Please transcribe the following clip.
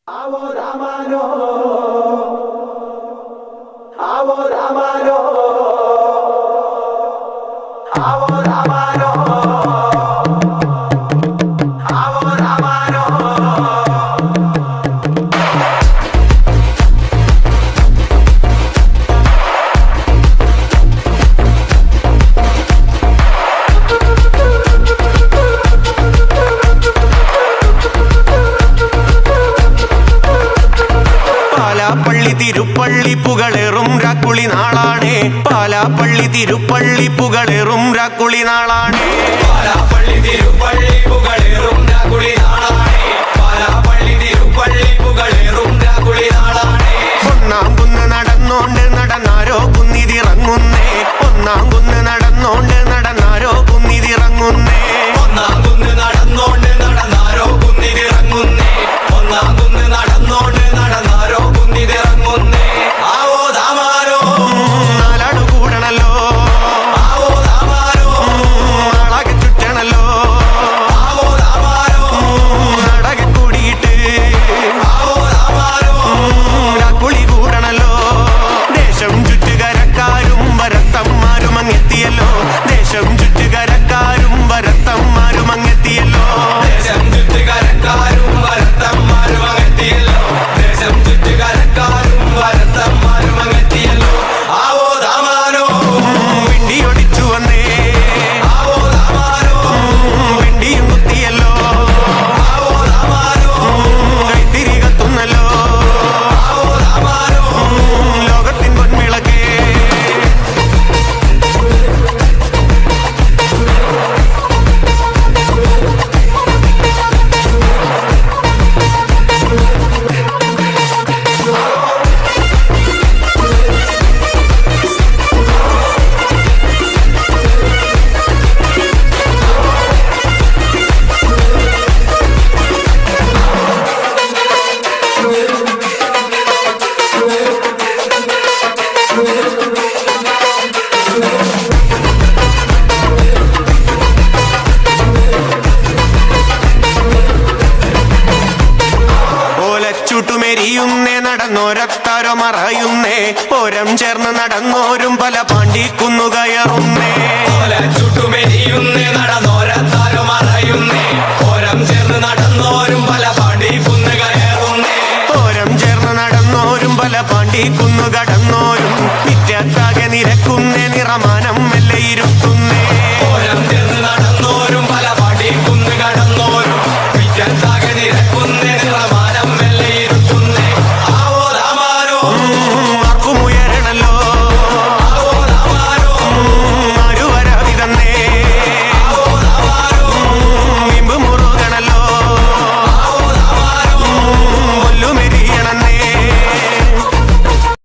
Avo Ramano, Avo Ramano, Avo Ramano, Avo Ramano. Palapalli Thiruppally പുകളേറും രാക്കുളി നാളാണേ. Palapalli Thiruppally പുകളേറും രാക്കുളി നാളാണേ. Palapalli Thiruppally പുകളേറും രാക്കുളി നാളാണേ. Palapalli Thiruppally പുകളേറും രാക്കുളി നാളാണേ. ഒന്നാം കുന്ന് നടന്നോണ്ട് നടന്നാരോ കുന്നിതിറങ്ങുന്നേ. ഒന്നാം കുന്ന് നടന്നോണ്ട് നടന്നാരോ കുന്നിതിറങ്ങുന്നേ. ഒന്നാം കുന്ന് നടന്നോണ്ട് നടന്നാരോ കുന്നിതിറങ്ങുന്നേ. ഒന്നാം കുന്ന് നടന്നോണ്ട് നടന്നാരോ കുന്നിതിറങ്ങുന്നേ. ആവോ ദാമാരോ നാലാടു കൂടണല്ലോ. ആവോ ദാമാരോ നാളാകെ ചുറ്റണല്ലോ. ആവോ ദാമാരോ നാടകെ കൂടിയിട്ട് ആവോ ദാമാരോ രാക്കുളി കൂടണല്ലോ. ദേശം ചുറ്റുകരക്കാരും വരത്തന്മാരും അങ്ങെത്തിയല്ലോ. ദേശം ചുറ്റുകരക്കാരും വരത്തന്മാരും അങ്ങെത്തിയല്ലോ. ദേശം ചുറ്റുകരക്കാരും വരത്തന്മാരും അങ്ങെത്തിയല്ലോ. ദേശം ചുറ്റുകരക്കാരും വരത്തന്മാരും അങ്ങെത്തിയല്ലോ. ആവോ ദാമാരോ പിണ്ടിയൊടിച്ചു വന്നേ. ആവോ ദാമാരോ പിണ്ടിയും കുത്തിയല്ലോ. ആവോ ദാമാരോ കൈത്തിരി കത്തുന്നല്ലോ. ആവോ ദാമാരോ ലോകത്തിൻ പൊന്മിളക്കേ. ഓലച്ചൂട്ടുമെരിയുന്നേ നടന്നോരത്താരോ മറയുന്നേ. ഓരം ചേർന്ന് നടന്നോരും പല പാണ്ടിക്കുന്നു കയറുന്നേ. ചുട്ടുമെരിയുന്നേ നടന്നോരത്താരോ മറയുന്നേ. ഓരം ചേർന്ന് നടന്നോരും പല പാണ്ടി കുന്ന് കയറുന്നേ. ഓരം ചേർന്ന് നടന്നോരും പല പാണ്ടിക്കുന്നു